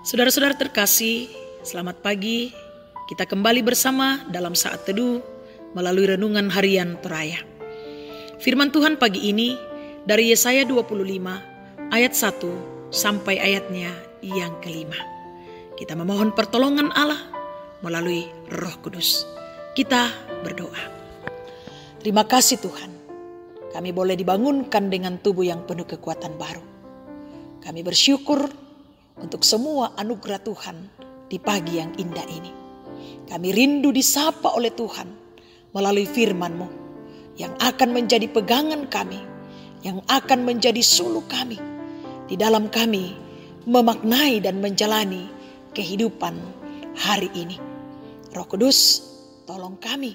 Saudara-saudara terkasih, selamat pagi. Kita kembali bersama dalam saat teduh melalui renungan harian Toraya. Firman Tuhan pagi ini dari Yesaya 25 ayat 1 sampai ayatnya yang kelima. Kita memohon pertolongan Allah melalui Roh Kudus. Kita berdoa. Terima kasih Tuhan, kami boleh dibangunkan dengan tubuh yang penuh kekuatan baru. Kami bersyukur untuk semua anugerah Tuhan di pagi yang indah ini. Kami rindu disapa oleh Tuhan melalui firman-Mu yang akan menjadi pegangan kami, yang akan menjadi suluk kami di dalam kami memaknai dan menjalani kehidupan hari ini. Roh Kudus, tolong kami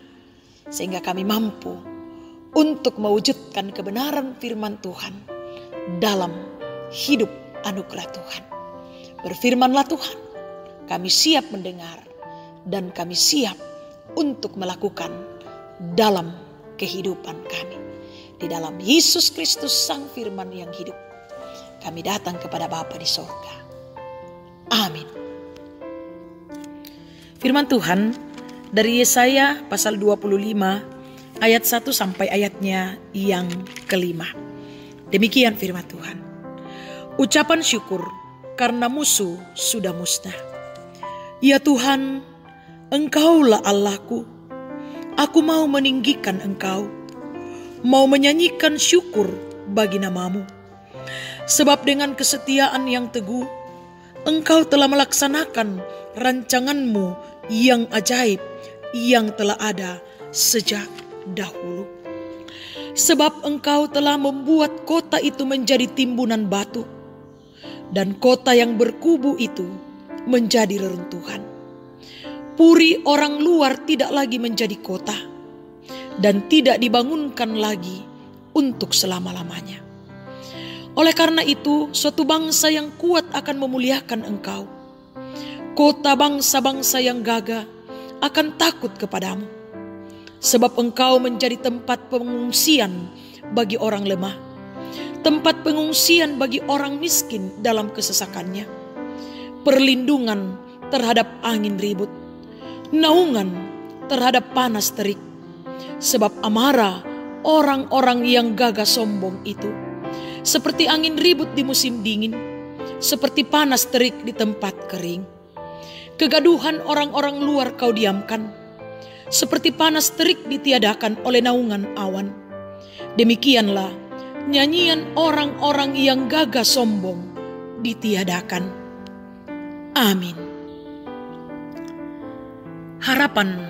sehingga kami mampu untuk mewujudkan kebenaran firman Tuhan dalam hidup anugerah Tuhan. Berfirmanlah Tuhan, kami siap mendengar dan kami siap untuk melakukan dalam kehidupan kami. Di dalam Yesus Kristus Sang Firman yang hidup, kami datang kepada Bapa di sorga. Amin. Firman Tuhan dari Yesaya pasal 25 ayat 1 sampai ayatnya yang kelima. Demikian firman Tuhan. Ucapan syukur karena musuh sudah musnah. Ya Tuhan, Engkaulah Allahku. Aku mau meninggikan Engkau, mau menyanyikan syukur bagi nama-Mu. Sebab dengan kesetiaan yang teguh, Engkau telah melaksanakan rancangan-Mu yang ajaib yang telah ada sejak dahulu. Sebab Engkau telah membuat kota itu menjadi timbunan batu, dan kota yang berkubu itu menjadi reruntuhan. Puri orang luar tidak lagi menjadi kota, dan tidak dibangunkan lagi untuk selama-lamanya. Oleh karena itu, suatu bangsa yang kuat akan memuliakan Engkau. Kota bangsa-bangsa yang gagah akan takut kepadamu. Sebab Engkau menjadi tempat pengungsian bagi orang lemah, tempat pengungsian bagi orang miskin dalam kesesakannya, perlindungan terhadap angin ribut, naungan terhadap panas terik. Sebab amarah orang-orang yang gagah sombong itu seperti angin ribut di musim dingin, seperti panas terik di tempat kering. Kegaduhan orang-orang luar Kau diamkan, seperti panas terik ditiadakan oleh naungan awan. Demikianlah nyanyian orang-orang yang gagah sombong ditiadakan. Amin. Harapan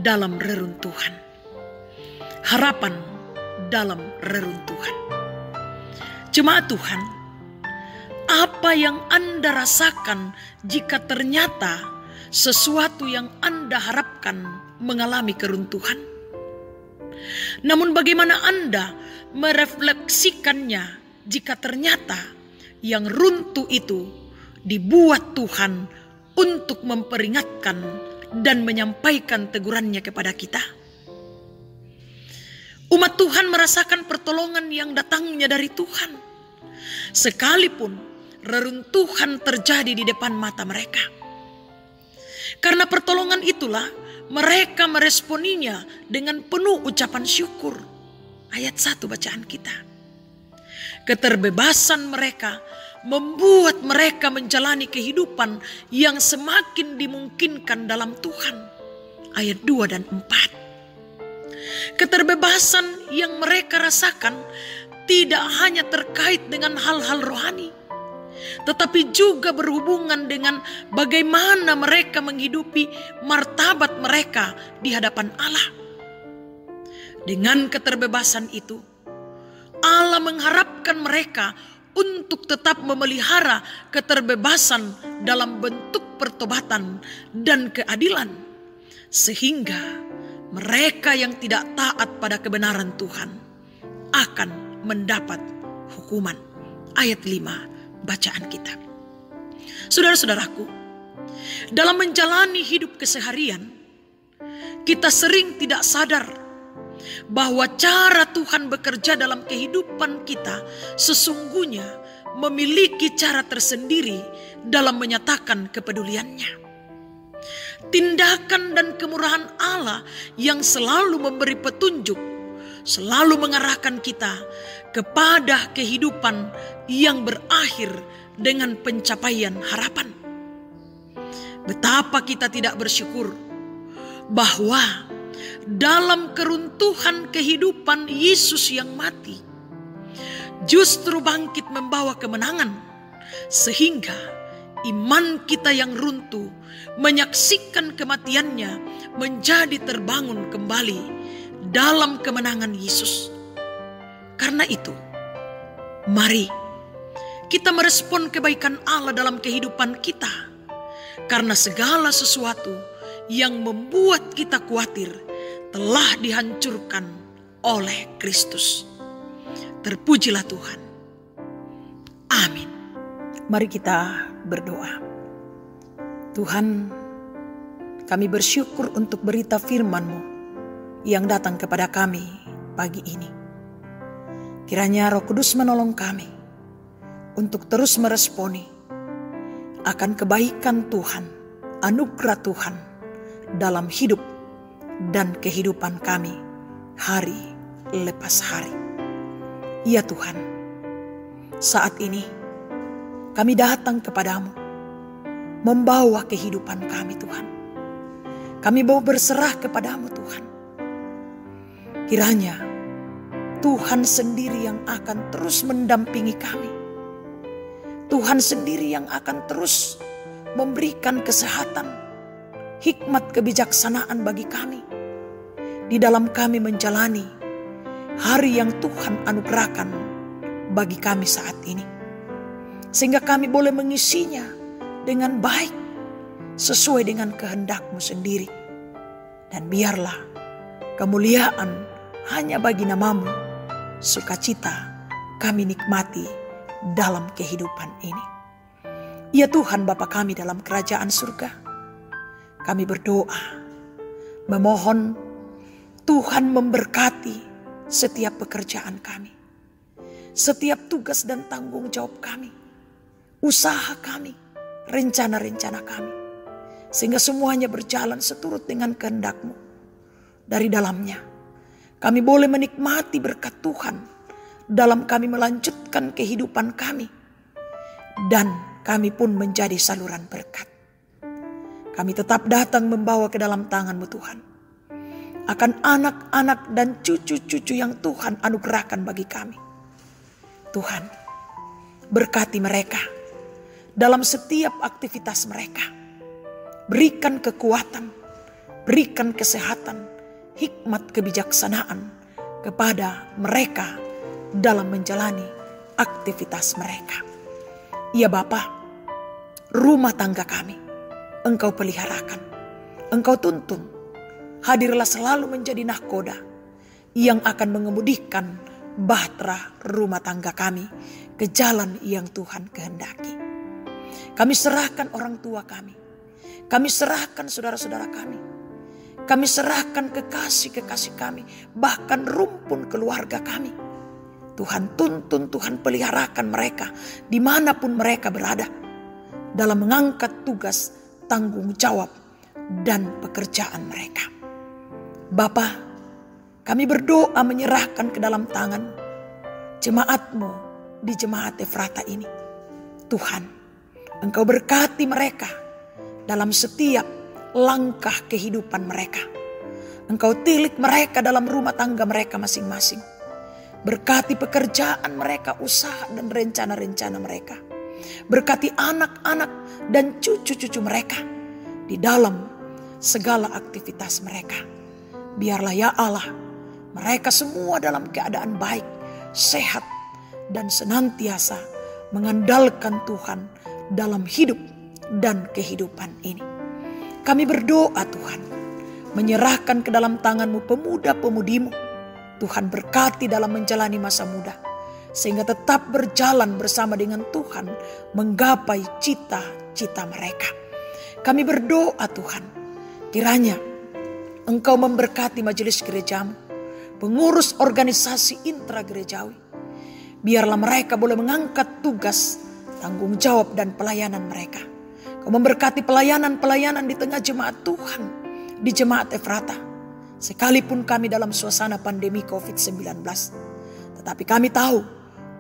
dalam reruntuhan. Harapan dalam reruntuhan. Jemaat Tuhan, apa yang Anda rasakan jika ternyata sesuatu yang Anda harapkan mengalami keruntuhan? Namun bagaimana Anda merefleksikannya jika ternyata yang runtuh itu dibuat Tuhan untuk memperingatkan dan menyampaikan tegurannya kepada kita? Umat Tuhan merasakan pertolongan yang datangnya dari Tuhan, sekalipun reruntuhan terjadi di depan mata mereka. Karena pertolongan itulah mereka meresponinya dengan penuh ucapan syukur. Ayat 1 bacaan kita. Keterbebasan mereka membuat mereka menjalani kehidupan yang semakin dimungkinkan dalam Tuhan. Ayat 2 dan 4. Keterbebasan yang mereka rasakan tidak hanya terkait dengan hal-hal rohani, tetapi juga berhubungan dengan bagaimana mereka menghidupi martabat mereka di hadapan Allah. Dengan keterbebasan itu, Allah mengharapkan mereka untuk tetap memelihara keterbebasan dalam bentuk pertobatan dan keadilan, sehingga mereka yang tidak taat pada kebenaran Tuhan akan mendapat hukuman. Ayat 5 bacaan kita. Saudara-saudaraku, dalam menjalani hidup keseharian, kita sering tidak sadar bahwa cara Tuhan bekerja dalam kehidupan kita sesungguhnya memiliki cara tersendiri dalam menyatakan kepeduliannya. Tindakan dan kemurahan Allah yang selalu memberi petunjuk, selalu mengarahkan kita kepada kehidupan yang berakhir dengan pencapaian harapan. Betapa kita tidak bersyukur bahwa dalam keruntuhan kehidupan Yesus yang mati justru bangkit membawa kemenangan, sehingga iman kita yang runtuh menyaksikan kematiannya menjadi terbangun kembali dalam kemenangan Yesus. Karena itu, mari kita merespon kebaikan Allah dalam kehidupan kita, karena segala sesuatu yang membuat kita khawatir telah dihancurkan oleh Kristus. Terpujilah Tuhan. Amin. Mari kita berdoa. Tuhan, kami bersyukur untuk berita firman-Mu yang datang kepada kami pagi ini. Kiranya Roh Kudus menolong kami untuk terus meresponi akan kebaikan Tuhan, anugerah Tuhan dalam hidup dan kehidupan kami hari lepas hari. Ya Tuhan, saat ini kami datang kepadamu, membawa kehidupan kami Tuhan. Kami mau berserah kepadamu Tuhan. Kiranya Tuhan sendiri yang akan terus mendampingi kami. Tuhan sendiri yang akan terus memberikan kesehatan, hikmat kebijaksanaan bagi kami, di dalam kami menjalani hari yang Tuhan anugerahkan bagi kami saat ini. Sehingga kami boleh mengisinya dengan baik, sesuai dengan kehendak-Mu sendiri. Dan biarlah kemuliaan hanya bagi nama-Mu, sukacita kami nikmati dalam kehidupan ini. Ya Tuhan Bapa kami dalam kerajaan surga, kami berdoa, memohon Tuhan memberkati setiap pekerjaan kami, setiap tugas dan tanggung jawab kami, usaha kami, rencana-rencana kami, sehingga semuanya berjalan seturut dengan kehendak-Mu. Dari dalamnya kami boleh menikmati berkat Tuhan dalam kami melanjutkan kehidupan kami, dan kami pun menjadi saluran berkat. Kami tetap datang membawa ke dalam tangan-Mu Tuhan akan anak-anak dan cucu-cucu yang Tuhan anugerahkan bagi kami. Tuhan, berkati mereka dalam setiap aktivitas mereka. Berikan kekuatan, berikan kesehatan, hikmat kebijaksanaan kepada mereka dalam menjalani aktivitas mereka. Ya Bapa, rumah tangga kami Engkau peliharakan, Engkau tuntun. Hadirlah selalu menjadi nahkoda yang akan mengemudikan bahtera rumah tangga kami ke jalan yang Tuhan kehendaki. Kami serahkan orang tua kami serahkan saudara-saudara kami serahkan kekasih-kekasih kami, bahkan rumpun keluarga kami. Tuhan tuntun, Tuhan peliharakan mereka dimanapun mereka berada, dalam mengangkat tugas, tanggung jawab, dan pekerjaan mereka. Bapa, kami berdoa menyerahkan ke dalam tangan jemaat-Mu di jemaat Efrata ini. Tuhan, Engkau berkati mereka dalam setiap langkah kehidupan mereka. Engkau tilik mereka dalam rumah tangga mereka masing-masing. Berkati pekerjaan mereka, usaha dan rencana-rencana mereka. Berkati anak-anak dan cucu-cucu mereka di dalam segala aktivitas mereka. Biarlah ya Allah, mereka semua dalam keadaan baik, sehat, dan senantiasa mengandalkan Tuhan dalam hidup dan kehidupan ini. Kami berdoa Tuhan, menyerahkan ke dalam tangan-Mu pemuda-pemudimu. Tuhan berkati dalam menjalani masa muda, sehingga tetap berjalan bersama dengan Tuhan menggapai cita-cita mereka. Kami berdoa Tuhan, kiranya Engkau memberkati majelis gereja-Mu, pengurus organisasi intra gerejawi, Biarlah mereka boleh mengangkat tugas, tanggung jawab dan pelayanan mereka. Kau memberkati pelayanan-pelayanan di tengah jemaat Tuhan, di jemaat Efrata. Sekalipun kami dalam suasana pandemi COVID-19, tetapi kami tahu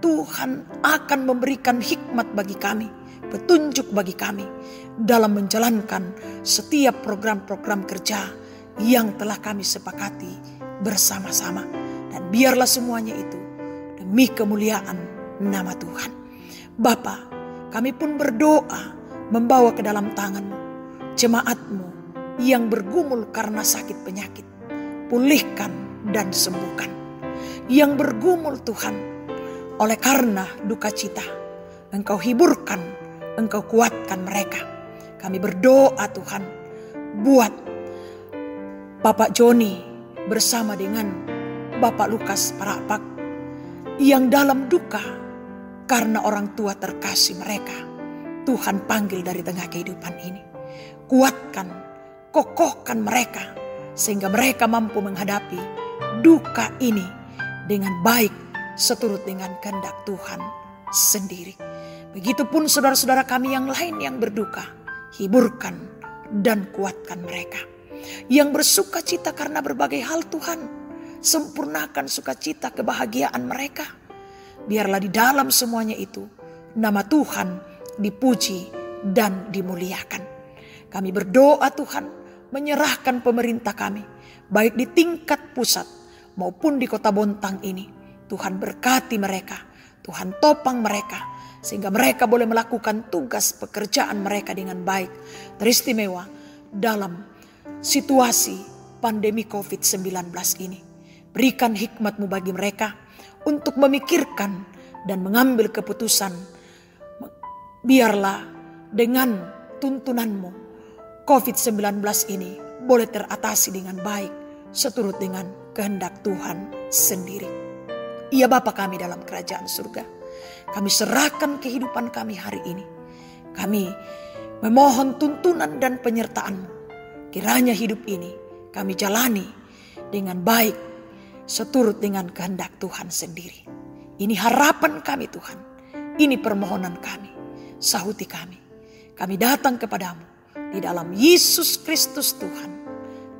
Tuhan akan memberikan hikmat bagi kami, petunjuk bagi kami dalam menjalankan setiap program-program kerja yang telah kami sepakati bersama-sama. Dan biarlah semuanya itu demi kemuliaan nama Tuhan. Bapa, kami pun berdoa membawa ke dalam tangan-Mu jemaat-Mu yang bergumul karena sakit penyakit. Pulihkan dan sembuhkan. Yang bergumul Tuhan oleh karena duka cita, Engkau hiburkan, Engkau kuatkan mereka. Kami berdoa Tuhan buat Bapak Joni bersama dengan Bapak Lukas Parapak yang dalam duka karena orang tua terkasih mereka. Tuhan panggil dari tengah kehidupan ini. Kuatkan, kokohkan mereka sehingga mereka mampu menghadapi duka ini dengan baik seturut dengan kehendak Tuhan sendiri. Begitupun saudara-saudara kami yang lain yang berduka, hiburkan dan kuatkan mereka. Yang bersuka cita karena berbagai hal Tuhan, sempurnakan sukacita kebahagiaan mereka. Biarlah di dalam semuanya itu nama Tuhan dipuji dan dimuliakan. Kami berdoa Tuhan, menyerahkan pemerintah kami, baik di tingkat pusat maupun di kota Bontang ini. Tuhan berkati mereka, Tuhan topang mereka, sehingga mereka boleh melakukan tugas pekerjaan mereka dengan baik, teristimewa dalam situasi pandemi COVID-19 ini. Berikan hikmat-Mu bagi mereka untuk memikirkan dan mengambil keputusan. Biarlah dengan tuntunan-Mu COVID-19 ini boleh teratasi dengan baik seturut dengan kehendak Tuhan sendiri. Ya Bapa kami dalam kerajaan surga, kami serahkan kehidupan kami hari ini. Kami memohon tuntunan dan penyertaan-Mu. Kiranya hidup ini kami jalani dengan baik seturut dengan kehendak Tuhan sendiri. Ini harapan kami Tuhan. Ini permohonan kami. Sahuti kami. Kami datang kepadamu di dalam Yesus Kristus Tuhan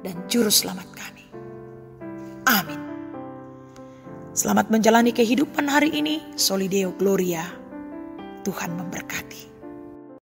dan Juru Selamat kami. Amin. Selamat menjalani kehidupan hari ini. Soli Deo Gloria. Tuhan memberkati.